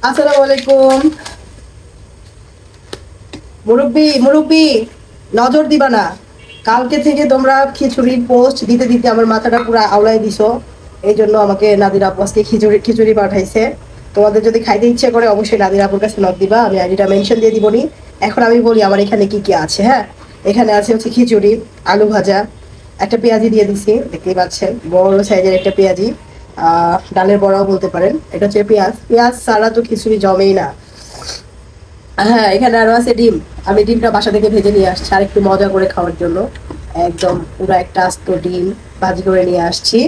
আসসালামু আলাইকুম। মুরব্বি মুরব্বি, নজর দিবা না। কালকে থেকে তোমরা খিচুড়ির পোস্ট দিতে দিতে আমার মাথাটা পুরো আওলাই দিছো। এই জন্য আমাকে নাদির আপু আজকে খিচুড়ি খিচুড়ি পাঠাইছে। তোমাদের যদি খাইতে ইচ্ছে করে অবশ্যই নাদির আপুর কাছে নক দিবা, আমি আইডিটা মেনশন দিয়ে দিবনি। এখন আমি বলি আমার এখানে কি কি আছে। হ্যাঁ, এখানে আছে হচ্ছে খিচুড়ি, আলু ভাজা, একটা পেঁয়াজি দিয়ে দিছি, দেখতেই পাচ্ছেন বড় সাইজের একটা পেঁয়াজি। ডালের বড়াও বলতে পারেন। এটা হচ্ছে পেঁয়াজ, পেঁয়াজ ছাড়া তো খিচুড়ি জমেই না। হ্যাঁ, এখানে আরো আছে ডিম। আমি ডিমটা বাসা থেকে ভেজে নিয়ে আসছি আর একটু মজা করে খাওয়ার জন্য। একদম পুরো একটা আস্ত ডিম ভাজি করে নিয়ে আসছি,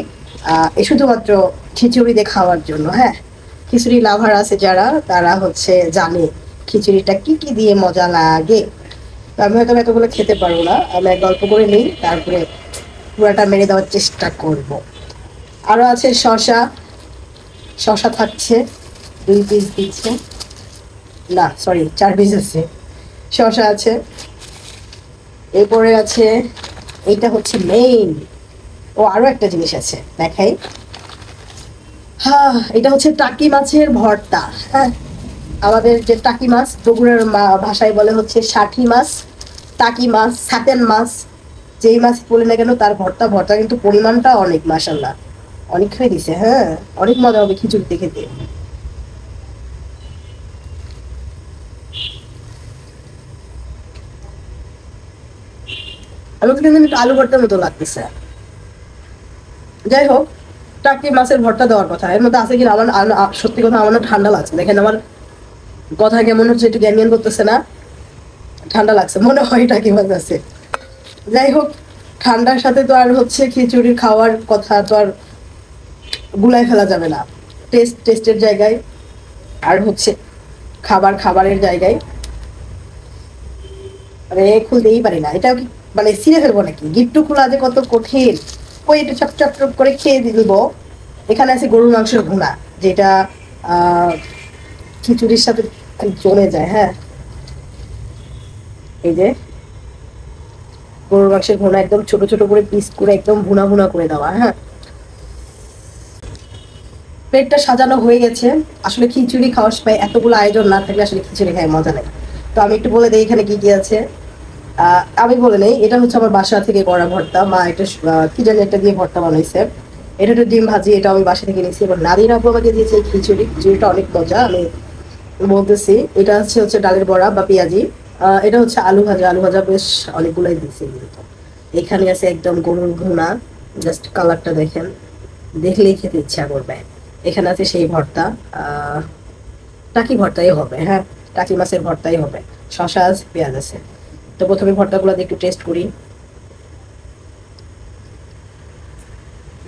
এ শুধুমাত্র খিচুড়িতে খাওয়ার জন্য। হ্যাঁ, খিচুড়ি লাভার আছে যারা, তারা হচ্ছে জানে খিচুড়িটা কি কি দিয়ে মজা লাগে। তো আমি হয়তো এতগুলো খেতে পারবো না, আমি এক গল্প করে নিই, তারপরে পুরাটা মেরে দেওয়ার চেষ্টা করব। আরো আছে শসা, শসা থাকছে, 2 পিস দিচ্ছে, না সরি 4 পিস আছে। শসা আছে, এরপরে আছে, এইটা হচ্ছে মেইন। ও আরো একটা জিনিস আছে দেখাই। হ্যাঁ, এটা হচ্ছে টাকি মাছের ভর্তা। হ্যাঁ, আমাদের যে টাকি মাছ, বগুড়ার ভাষায় বলে হচ্ছে ষাঠি মাছ, টাকি মাছ, সাতেন মাছ, যেই মাছ বলে না কেন তার ভর্তা। ভর্তা কিন্তু পরিমাণটা অনেক, মাশাল্লাহ অনেক খেয়ে দিছে। হ্যাঁ, অনেক মজা হবে খিচুড়িতে খেতে। আমি কিন্তু একটু আলু ভর্তার মতো লাগতেছে। যাই হোক, টাকি মাছের ভর্তা দেওয়ার কথা, এর মধ্যে আছে কিনা আমার সত্যি কথা আমার না ঠান্ডা লাগছে। দেখেন আমার কথা কেমন হচ্ছে, একটু জ্ঞান জ্ঞান করতেছে না, ঠান্ডা লাগছে মনে হয় টাকি মাছ আছে। যাই হোক, ঠান্ডার সাথে তো আর হচ্ছে খিচুড়ি খাওয়ার কথা তো আর গুলাই ফেলা যাবে না। টেস্টের জায়গায় আর হচ্ছে খাবারের জায়গায় মানে খুলতেই পারি না। এটা কি মানে ছিঁড়ে ফেলবো নাকি? গিট্টু খোলা যে কত কঠিন। ওই একটু চপ চপ চপ করে খেয়ে দিব। এখানে আছে গরুর মাংসের ভুনা, যেটা আহ খিচুড়ির সাথে জমে যায়। হ্যাঁ, এই যে গরুর মাংসের ভুনা, একদম ছোট ছোট করে পিস করে একদম ভুনা ভুনা করে দেওয়া। হ্যাঁ, প্লেটটা সাজানো হয়ে গেছে। আসলে খিচুড়ি খাওয়ার সময় এতগুলো আয়োজন না থাকলে আসলে খিচুড়ি খায় মজা নেই। তো আমি একটু বলে দিই এখানে কি কি আছে। আমি বলে নেই, এটা হচ্ছে আমার বাসা থেকে করা ভর্তা। মা এটা কি জানি একটা দিয়ে ভর্তা বানাইছে। এটা একটা ডিম ভাজি, এটা আমি বাসা থেকে নিয়েছি। এবার নাদির আপু আমাকে দিয়েছে এই খিচুড়ি। খিচুড়িটা অনেক মজা, আমি বলতেছি। এটা হচ্ছে হচ্ছে ডালের বড়া বা পেঁয়াজি। এটা হচ্ছে আলু ভাজা, আলু ভাজা বেশ অনেকগুলাই দিয়েছে কিন্তু। এখানে আছে একদম গরুর ভুনা, জাস্ট কালারটা দেখেন, দেখলেই খেতে ইচ্ছা করবে। এখানে আছে সেই ভর্তা, আহ টাকি ভর্তাই হবে। হ্যাঁ, টাকি মাছের ভর্তাই হবে। শসা আছে, পেঁয়াজ আছে। তো প্রথমে ভর্তাগুলো দিয়ে একটু টেস্ট করি।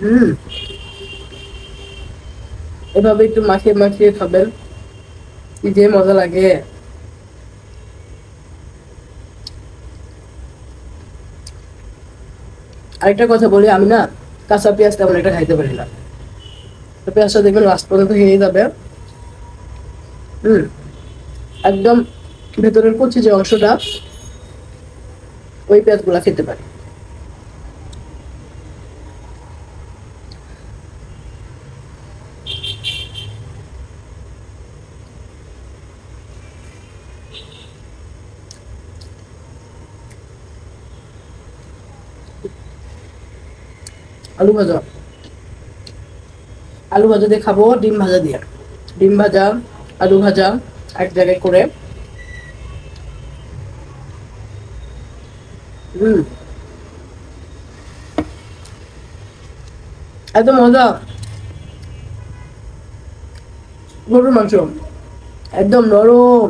হুম, এভাবে একটু মাখিয়ে মাখিয়ে খাবেন, কি যে মজা লাগে। আরেকটা কথা বলি, আমি না কাঁচা পেঁয়াজ তেমন একটা খাইতে পারি না। তো পেঁয়াজটা দেখবেন লাস্ট পর্যন্ত খেয়ে যাবে। হুম, একদম ভেতরের কচি যে অংশটা, ওই পেঁয়াজগুলা খেতে পারি। আলু ভাজা, আলু ভাজা দিয়ে খাবো, ডিম ভাজা দিয়ে। ডিম ভাজা, আলু ভাজা এক জায়গায় করে। হুম, এত মজা। গরুর মাংস একদম নরম।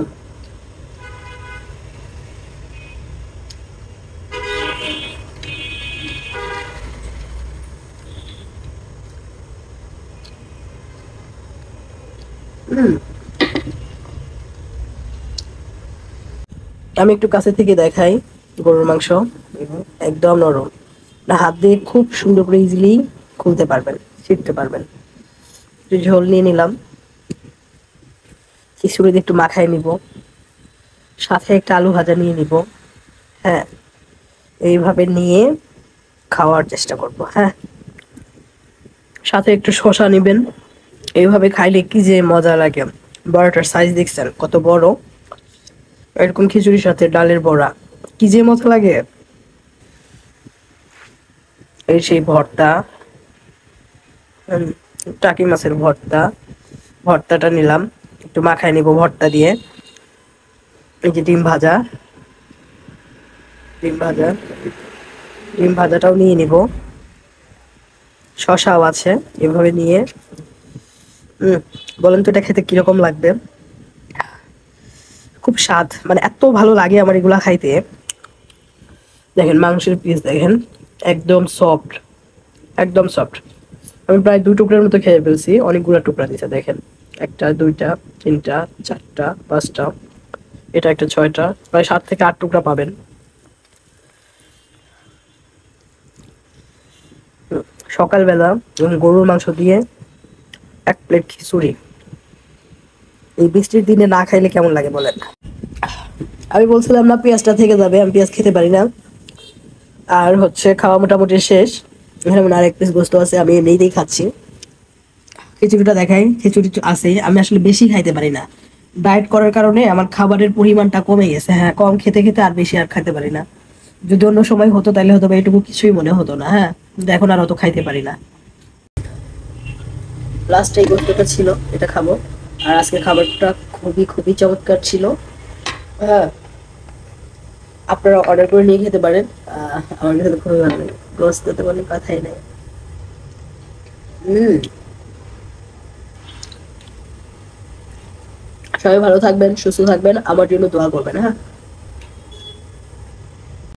হুম, আমি একটু কাছে থেকে দেখাই গরুর মাংস, একদম নরম। না, হাত দিয়ে খুব সুন্দর করে ইজিলি খুলতে পারবেন, ছিঁড়তে পারবেন। একটু ঝোল নিয়ে নিলাম, খিচুড়ি দিয়ে একটু মাখায় নিব, সাথে একটা আলু ভাজা নিয়ে নিব। হ্যাঁ, এইভাবে নিয়ে খাওয়ার চেষ্টা করব। হ্যাঁ, সাথে একটু শসা নিবেন। এইভাবে খাইলে কি যে মজা লাগে, বড়াটার সাইজ দেখছেন কত বড়। এরকম খিচুড়ির সাথে ডালের বড়া কি যে মজা লাগে। এই সেই ভর্তা, উম, টাকি মাছের ভর্তা। ভর্তাটা নিলাম, একটু মাখায় নিব ভর্তা দিয়ে। এই যে ডিম ভাজা, ডিম ভাজা, ডিম ভাজাটাও নিয়ে নিব। শসাও আছে। এভাবে নিয়ে বলেন তো এটা খেতে কিরকম লাগবে। খুব স্বাদ, মানে এত ভালো লাগে আমার এগুলা খাইতে। দেখেন মাংসের পিস দেখেন, একদম সফট, একদম সফট। আমি প্রায় 2 টুকরার মতো খেয়ে ফেলছি, অনেকগুলো টুকরা দিছে দেখেন। একটা, দুইটা, তিনটা, চারটা, পাঁচটা, এটা একটা, ছয়টা, প্রায় 7 থেকে 8 টুকরা পাবেন। সকালবেলা গরুর মাংস দিয়ে 1 প্লেট খিচুড়ি, এই বৃষ্টির দিনে না খাইলে কেমন লাগে বলেন। আমি বলছিলাম না পেঁয়াজটা থেকে যাবে, আমি পেঁয়াজ খেতে পারি না। আর হচ্ছে খাওয়া মোটামুটি শেষ। এখানে মনে হয় আরেক পিস গোস্ত আছে, আমি এমনিতেই খাচ্ছি। খিচুড়িটা দেখাই, খিচুড়ি তো আছেই। আমি আসলে বেশি খাইতে পারি না, ডায়েট করার কারণে আমার খাবারের পরিমাণটা কমে গেছে। হ্যাঁ, কম খেতে খেতে আর বেশি আর খাইতে পারি না। যদি অন্য সময় হতো তাহলে হয়তো বা এটুকু কিছুই মনে হতো না। হ্যাঁ, কিন্তু এখন আর অত খাইতে পারি না। লাস্ট এই গোস্তটা ছিল, এটা খাবো। আর আজকে খাবারটা খুবই খুবই চমৎকার ছিল। হ্যাঁ, আপনারা অর্ডার করে নিয়ে খেতে পারেন। আমার কাছে তো খুবই ভালো লাগে, গোস্ত তো কোনো কথাই নেই। হম সবাই ভালো থাকবেন, সুস্থ থাকবেন, আমার জন্য দোয়া করবেন। হ্যাঁ।